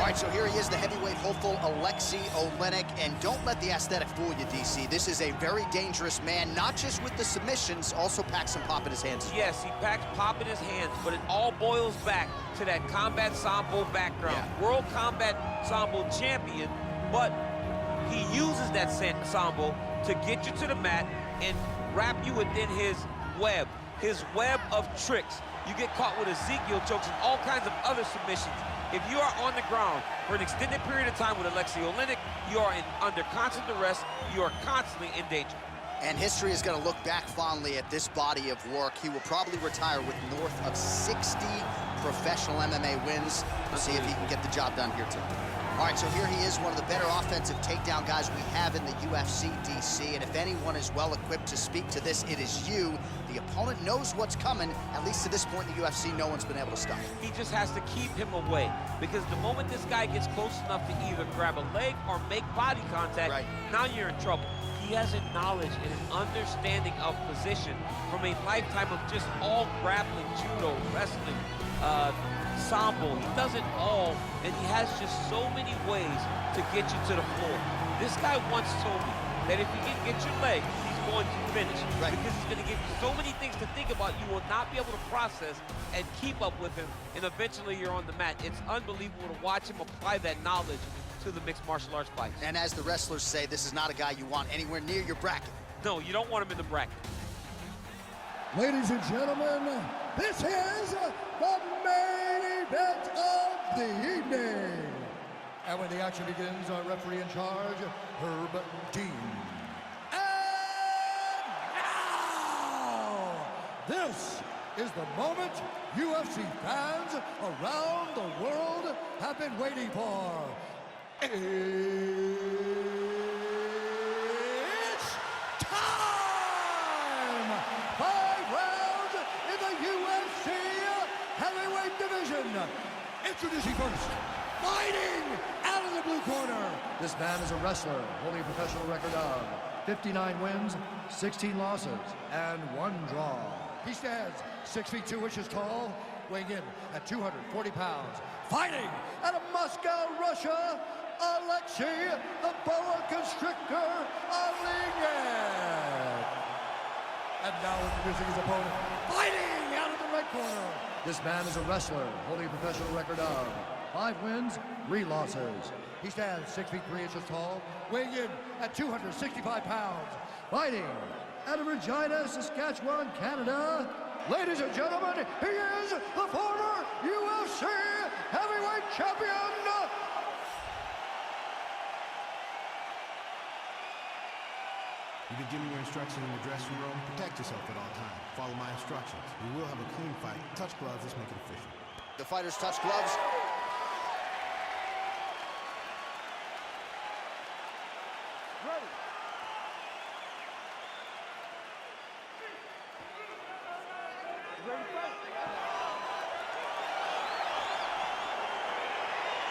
right, so here he is, the heavyweight hopeful, Alexei Oleinik. And don't let the aesthetic fool you, DC. This is a very dangerous man, not just with the submissions, also packs some pop in his hands as well. Yes, he packs pop in his hands, but it all boils back to that combat sambo background. Yeah. World Combat Sambo champion, but he uses that sambo to get you to the mat and wrap you within his web of tricks. You get caught with Ezekiel chokes and all kinds of other submissions. If you are on the ground for an extended period of time with Alexei Oleinik, you are under constant duress, you are constantly in danger. And history is going to look back fondly at this body of work. He will probably retire with north of 60 professional MMA wins. We'll see if he can get the job done here tonight. All right, so here he is, one of the better offensive takedown guys we have in the UFC, DC. And if anyone is well equipped to speak to this, it is you. The opponent knows what's coming. At least to this point in the UFC, no one's been able to stop him. He just has to keep him away, because the moment this guy gets close enough to either grab a leg or make body contact, now you're in trouble. He has a knowledge and an understanding of position from a lifetime of just all grappling, judo, wrestling, sambo. He does it all, and he has just so many ways to get you to the floor. This guy once told me that if you can get your leg, he's going to finish. Because he's going to give you so many things to think about, you will not be able to process and keep up with him, and eventually you're on the mat. It's unbelievable to watch him apply that knowledge to the mixed martial arts fights. And as the wrestlers say, this is not a guy you want anywhere near your bracket. No, you don't want him in the bracket. Ladies and gentlemen, this is the main event of the evening. And when the action begins, our referee in charge, Herb Dean. And now, this is the moment UFC fans around the world have been waiting for. It's time! 5 rounds in the UFC heavyweight division. Introducing first, fighting out of the blue corner. This man is a wrestler holding a professional record of 59 wins, 16 losses, and 1 draw. He stands 6 feet 2 inches tall, weighing in at 240 pounds. Fighting out of Moscow, Russia, Alexei the Boa Constrictor Oleinik. And now introducing his opponent, fighting out of the right corner. This man is a wrestler holding a professional record of 5 wins, 3 losses. He stands 6 feet 3 inches tall, weighing in at 265 pounds. Fighting out of Regina, Saskatchewan, Canada. Ladies and gentlemen, he is the former UFC heavyweight champion. You've been given your instruction in the dressing room. Protect yourself at all times. Follow my instructions. We will have a clean fight. Touch gloves. Let's make it official. The fighters touch gloves. Ready.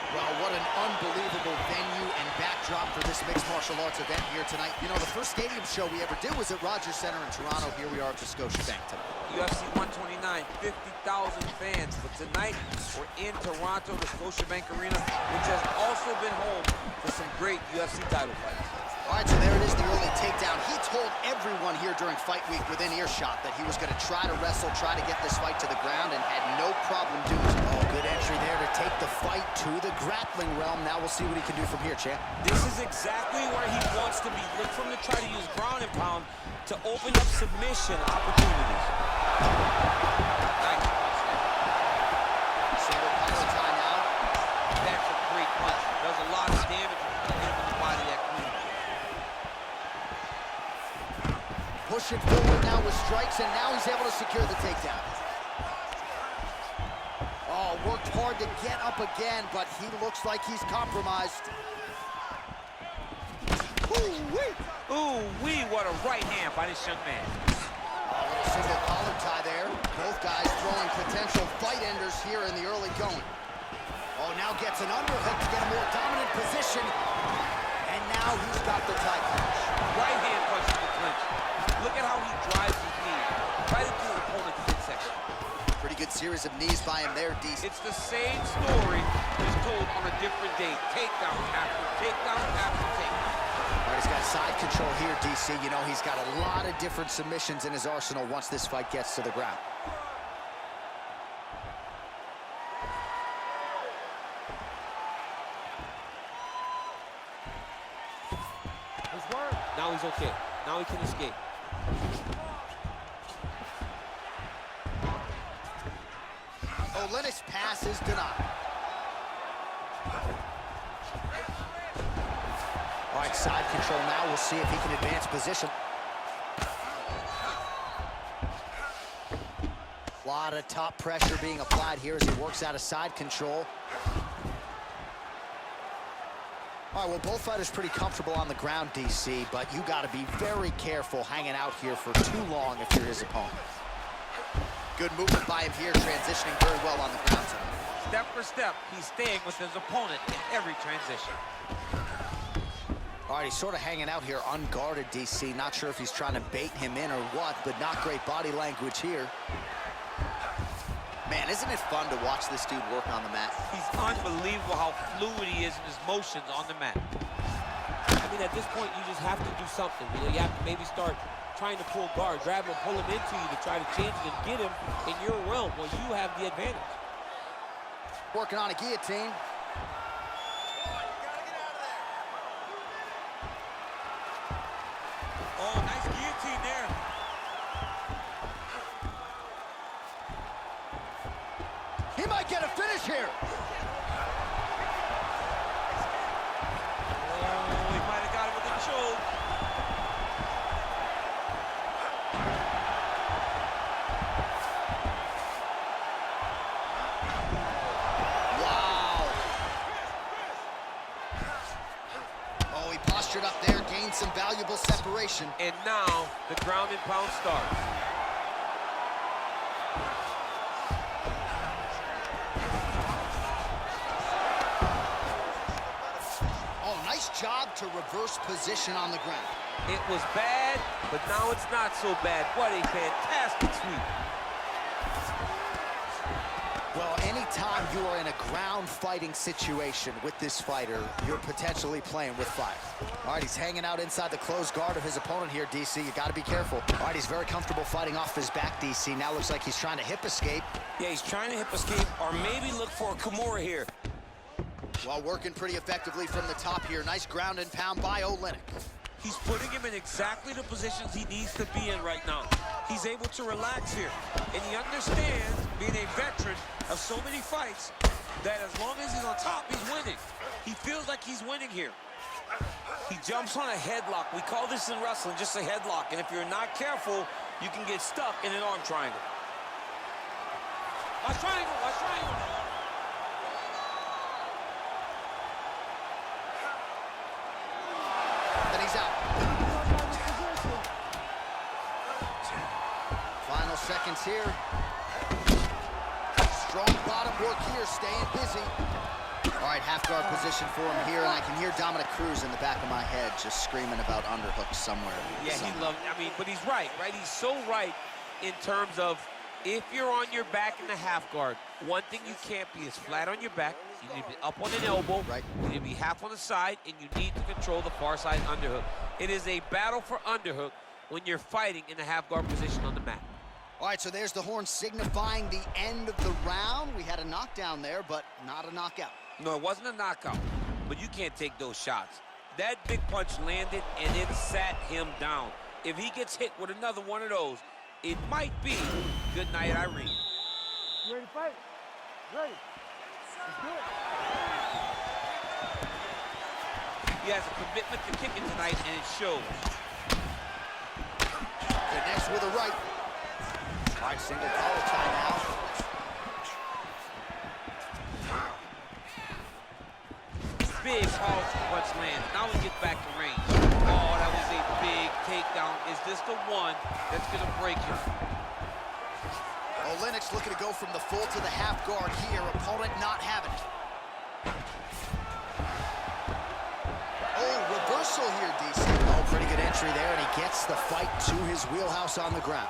Well, what an unbelievable venue and backdrop for this mixed martial arts event here tonight. You know, the first stadium show we ever did was at Rogers Center in Toronto. Here we are at the Scotiabank tonight. UFC 129, 50,000 fans. But tonight, we're in Toronto, the Scotiabank Arena, which has also been home for some great UFC title fights. All right, so there it is, the early takedown. He told everyone here during Fight Week within earshot that he was going to try to wrestle, try to get this fight to the ground, and had no problem doing so. Oh, good entry there to take the fight to the grappling realm. Now we'll see what he can do from here, champ. This is exactly where he wants to be. Look for him to try to use ground and pound to open up submission opportunities. Nice. Single punch time out. That's a great punch. Does a lot of damage in the body that clean. Pushing forward now with strikes, and now he's able to secure the takedown. Oh, worked hard to get up again, but he looks like he's compromised. Ooh-wee! Ooh-wee, what a right hand by this young man. A little single collar tie there. Both guys throwing potential fight enders here in the early going. Oh, now gets an underhook to get a more dominant position. And now he's got the tie clinch. Right hand punch in the clinch. Look at how he drives his knee right into the opponent's midsection. Pretty good series of knees by him there, DC. It's the same story. Just told on a different day. Takedown after takedown after takedown. All right, he's got side control here, DC. You know, he's got a lot of different submissions in his arsenal once this fight gets to the ground. Now he's okay. Now he can escape. Olenek's pass is denied. All right, side control now. We'll see if he can advance position. A lot of top pressure being applied here as he works out of side control. All right, well, both fighters pretty comfortable on the ground, DC, but you got to be very careful hanging out here for too long if you're his opponent. Good movement by him here, transitioning very well on the ground tonight. Step for step, he's staying with his opponent in every transition. All right, he's sort of hanging out here unguarded, DC. Not sure if he's trying to bait him in or what, but not great body language here. Man, isn't it fun to watch this dude work on the mat? He's unbelievable how fluid he is in his motions on the mat. I mean, at this point, you just have to do something. You know, you have to maybe start trying to pull guard, grab him, pull him into you to try to change it and get him in your realm where you have the advantage. Working on a guillotine. Oh, nice guillotine there. He might get a finish here. Oh, he might have got him with a choke. Wow. Oh, he postured up there, gained some valuable separation. And now the ground and pound starts. Job to reverse position on the ground. It was bad, but now it's not so bad. What a fantastic sweep. Well, anytime you are in a ground fighting situation with this fighter, you're potentially playing with fire. All right, he's hanging out inside the closed guard of his opponent here, DC. You got to be careful. All right, he's very comfortable fighting off his back, DC. Now looks like he's trying to hip escape. Yeah, he's trying to hip escape or maybe look for a Kimura here. Well, working pretty effectively from the top here. Nice ground and pound by Olenek. He's putting him in exactly the positions he needs to be in right now. He's able to relax here. And he understands, being a veteran of so many fights, that as long as he's on top, he's winning. He feels like he's winning here. He jumps on a headlock. We call this in wrestling just a headlock. And if you're not careful, you can get stuck in an arm triangle. Watch triangle, watch triangle. He's out. Final seconds here. Strong bottom work here, staying busy. All right, half guard position for him here, and I can hear Dominic Cruz in the back of my head just screaming about underhooks somewhere. Yeah, he loves it. I mean, but he's right? He's so right in terms of if you're on your back in the half guard, one thing you can't be is flat on your back. You need to be up on an elbow. Right. You need to be half on the side, and you need to control the far side underhook. It is a battle for underhook when you're fighting in the half guard position on the mat. All right, so there's the horn signifying the end of the round. We had a knockdown there, but not a knockout. No, it wasn't a knockout, but you can't take those shots. That big punch landed, and it sat him down. If he gets hit with another one of those, it might be good night, Irene. You ready to fight? Ready. Let's do it. He has a commitment to kicking tonight, and it shows. Connects with a right. All right, single collar tie now. Big powerful punch land. Now we get back to range. Oh, that was a big takedown. Is this the one that's going to break him? Olenek's looking to go from the full to the half guard here. Opponent not having it. Oh, reversal here, DC. Oh, pretty good entry there, and he gets the fight to his wheelhouse on the ground.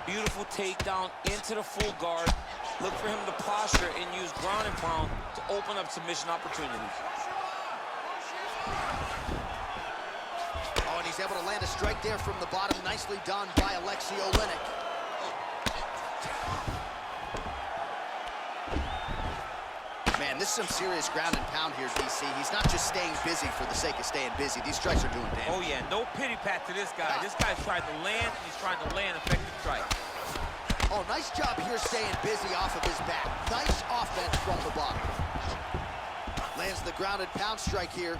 Beautiful takedown into the full guard. Look for him to posture and use ground and pound to open up submission opportunities. Oh, and he's able to land a strike there from the bottom. Nicely done by Alexei Oleinik. Man, this is some serious ground and pound here, DC. He's not just staying busy for the sake of staying busy. These strikes are doing damage. Oh, yeah, no pity pat to this guy. This guy's trying to land, and he's trying to land effective strike. Oh, nice job here staying busy off of his back. Nice offense from the bottom. Lands the ground and pound strike here.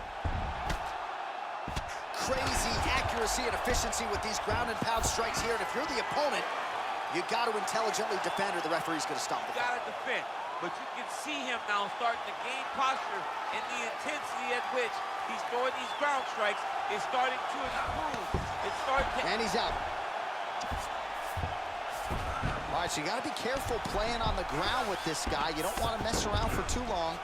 Crazy accuracy and efficiency with these ground and pound strikes here. And if you're the opponent, you got to intelligently defend or the referee's going to stop the Got to defend. But you can see him now starting to gain posture, and the intensity at which he's throwing these ground strikes is starting to improve. It's starting to... And he's out. All right, so you got to be careful playing on the ground with this guy. You don't want to mess around for too long.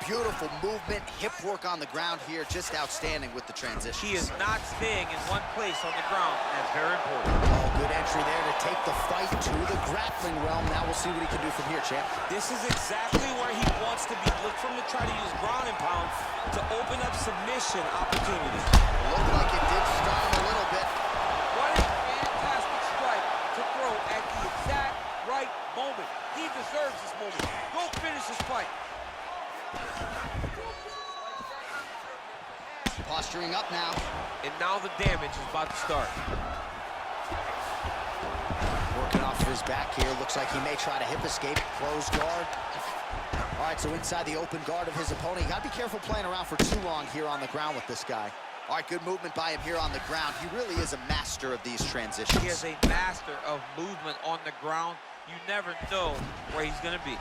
Beautiful movement, hip work on the ground here. Just outstanding with the transition. He is not staying in one place on the ground. That's very important. Oh, good entry there to take the fight to the grappling realm. Now we'll see what he can do from here, champ. This is exactly where he wants to be. Look for him to try to use ground and pound to open up submission opportunities. Looked like it did stun him a little bit. What a fantastic strike to throw at the exact right moment. He deserves this moment. Go finish this fight. Posturing up now. And now the damage is about to start. Working off of his back here. Looks like he may try to hip escape. Closed guard. All right, so inside the open guard of his opponent. You got to be careful playing around for too long here on the ground with this guy. All right, good movement by him here on the ground. He really is a master of these transitions. He is a master of movement on the ground. You never know where he's going to be.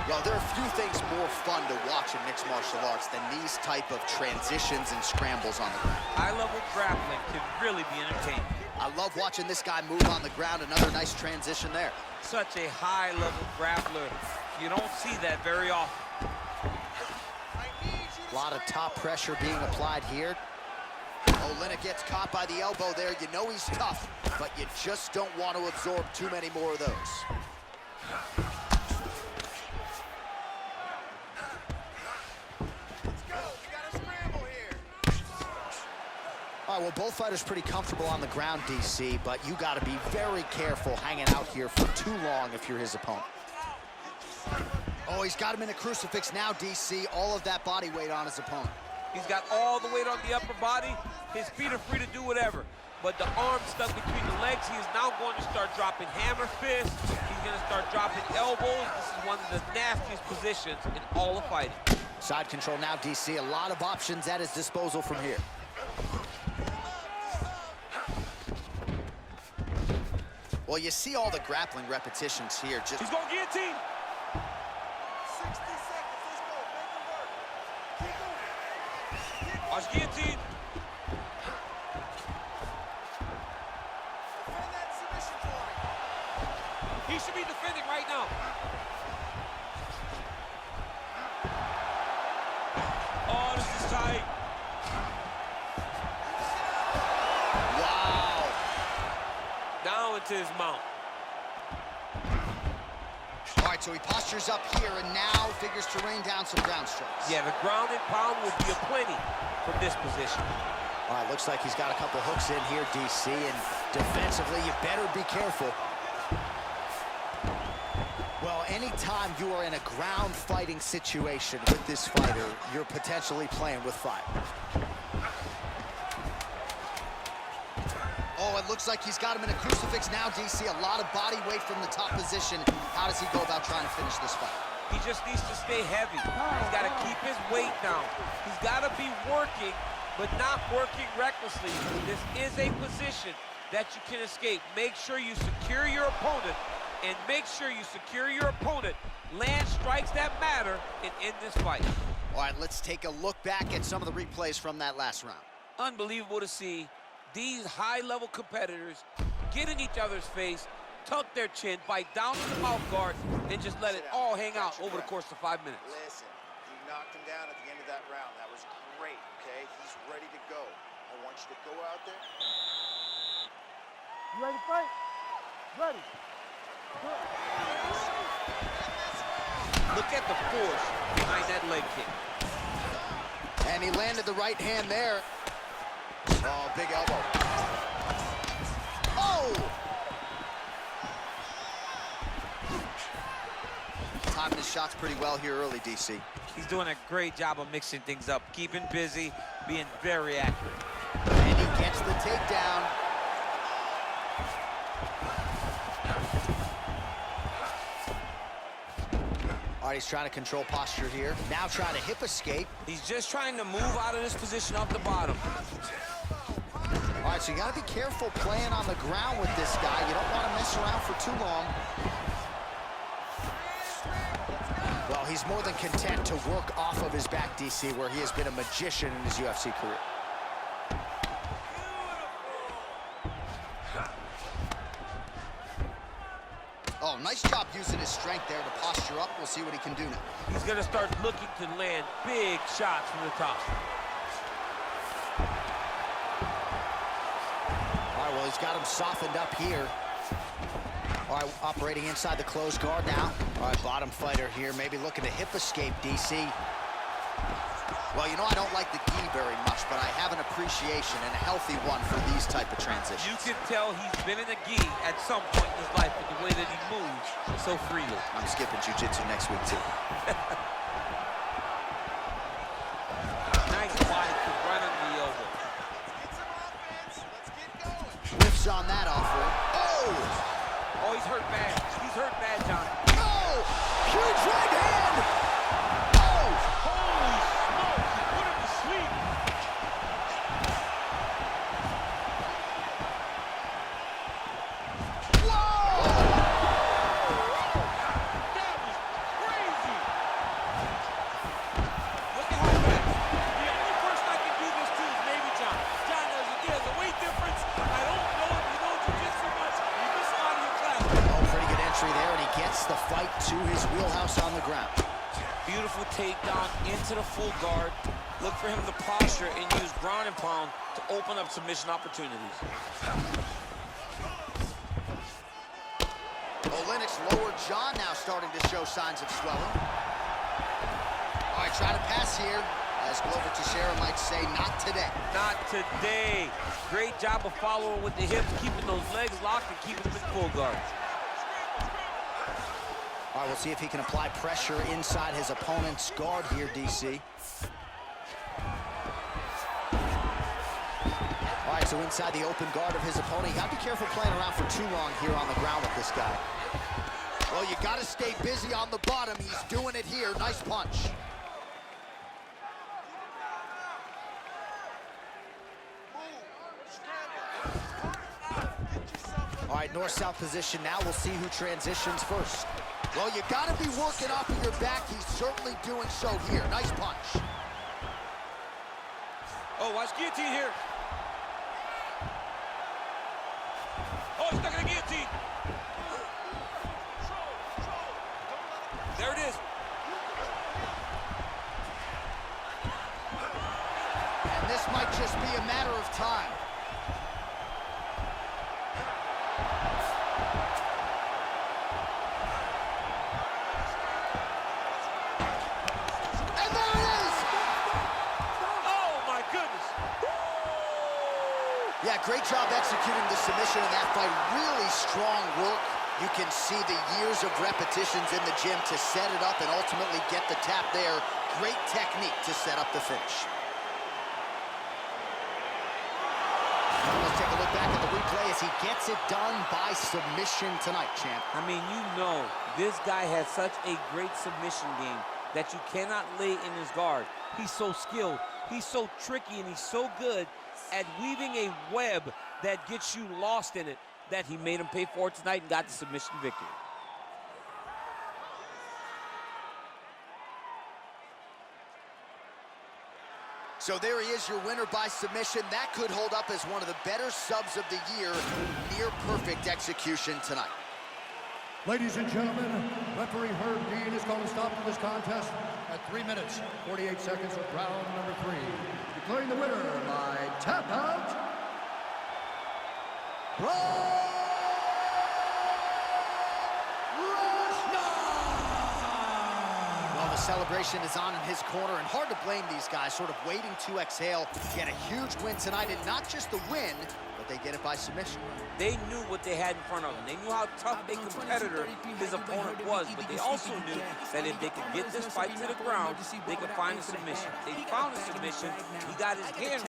Well, there are few things more fun to watch in mixed martial arts than these type of transitions and scrambles on the ground. High-level grappling can really be entertaining. I love watching this guy move on the ground. Another nice transition there. Such a high-level grappler. You don't see that very often. A lot of top pressure being applied here. Oleinik gets caught by the elbow there. You know he's tough, but you just don't want to absorb too many more of those. All right, well, both fighters pretty comfortable on the ground, DC, but you got to be very careful hanging out here for too long if you're his opponent. Oh, he's got him in a crucifix now, DC. All of that body weight on his opponent. He's got all the weight on the upper body. His feet are free to do whatever. But the arm stuck between the legs. He is now going to start dropping hammer fists. He's going to start dropping elbows. This is one of the nastiest positions in all of fighting. Side control now, DC. A lot of options at his disposal from here. Well, you see all the grappling repetitions here. Just He's going to guillotine. 60 seconds, let's go, make it work. Keep going. Watch guillotine. Defend that submission point. He should be defending right now. Oh, this is tight. wow. Down into his mount. All right, so he postures up here and now figures to rain down some ground strikes. Yeah, the ground and pound will be aplenty from this position. All right, looks like he's got a couple hooks in here, DC, and defensively, you better be careful. Well, anytime you are in a ground fighting situation with this fighter, you're potentially playing with fire. Oh, it looks like he's got him in a crucifix now, DC. A lot of body weight from the top position. How does he go about trying to finish this fight? He just needs to stay heavy. He's got to keep his weight down. He's got to be working, but not working recklessly. This is a position that you can escape. Make sure you secure your opponent, and make sure you secure your opponent. Land strikes that matter and end this fight. All right, let's take a look back at some of the replays from that last round. Unbelievable to see these high-level competitors get in each other's face, tuck their chin, bite down to the mouth guard, and just let it all hang out over the course of 5 minutes. Listen, you knocked him down at the end of that round. That was great, okay? He's ready to go. I want you to go out there. You ready to fight? Ready. Look at the force behind that leg kick. And he landed the right hand there. Oh, big elbow. Oh! Timing his shots pretty well here early, DC. He's doing a great job of mixing things up, keeping busy, being very accurate. And he gets the takedown. All right, he's trying to control posture here. Now trying to hip escape. He's just trying to move out of this position off the bottom. All right, so you got to be careful playing on the ground with this guy. You don't want to mess around for too long. Well, he's more than content to work off of his back, DC, where he has been a magician in his UFC career. Oh, nice job using his strength there to posture up. We'll see what he can do now. He's going to start looking to land big shots from the top. All right, well, he's got him softened up here. All right, operating inside the closed guard now. All right, bottom fighter here, maybe looking to hip escape, DC. Well, you know, I don't like the gi very much, but I have an appreciation and a healthy one for these type of transitions. You can tell he's been in a gi at some point in his life with the way that he moves so freely. I'm skipping jiu-jitsu next week, too. Nice body kick right under the elbow. Whiffs on that offer. Oh! Oh, he's hurt bad. He's hurt bad, John. Oh! Huge right hand! Oh! Holy smoke! He put him to sleep. Whoa! That was crazy. Look at how fast. The only person I can do this to is maybe John. John, there's a weight difference. I don't know if you know jiu-jitsu much. You miss out of your class. Oh, pretty good entry there, and he gets the fight to his wheelhouse on the ground. Beautiful takedown into the full guard. Look for him to posture and use ground and pound to open up submission opportunities. Olenek's lower jaw now starting to show signs of swelling. All right, try to pass here. As Glover Teixeira might say, not today. Not today. Great job of following with the hips, keeping those legs locked and keeping them in full guard. All right, we'll see if he can apply pressure inside his opponent's guard here, DC. All right, so inside the open guard of his opponent. You got to be careful playing around for too long here on the ground with this guy. Well, you got to stay busy on the bottom. He's doing it here. Nice punch. All right, north-south position now. We'll see who transitions first. Well, you got to be working off of your back. He's certainly doing so here. Nice punch. Oh, watch guillotine here. Oh, he's stuck in a guillotine. There it is. And this might just be a matter of time. Yeah, great job executing the submission in that fight. Really strong work. You can see the years of repetitions in the gym to set it up and ultimately get the tap there. Great technique to set up the finish. Let's take a look back at the replay as he gets it done by submission tonight, champ. I mean, you know, this guy has such a great submission game that you cannot lay in his guard. He's so skilled, he's so tricky, and he's so good at weaving a web that gets you lost in it that he made him pay for it tonight and got the submission victory. So there he is, your winner by submission. That could hold up as one of the better subs of the year. Near perfect execution tonight. Ladies and gentlemen, referee Herb Dean is going to stop this contest at 3 minutes, 48 seconds of round number 3. Declaring the winner by tap out, celebration is on in his corner, and hard to blame these guys, sort of waiting to exhale. Get a huge win tonight, and not just the win, but they get it by submission. They knew what they had in front of them. They knew how tough a competitor his opponent was, but they also knew that if they could get this fight to the ground, they could find a submission. They found a submission. He got his hand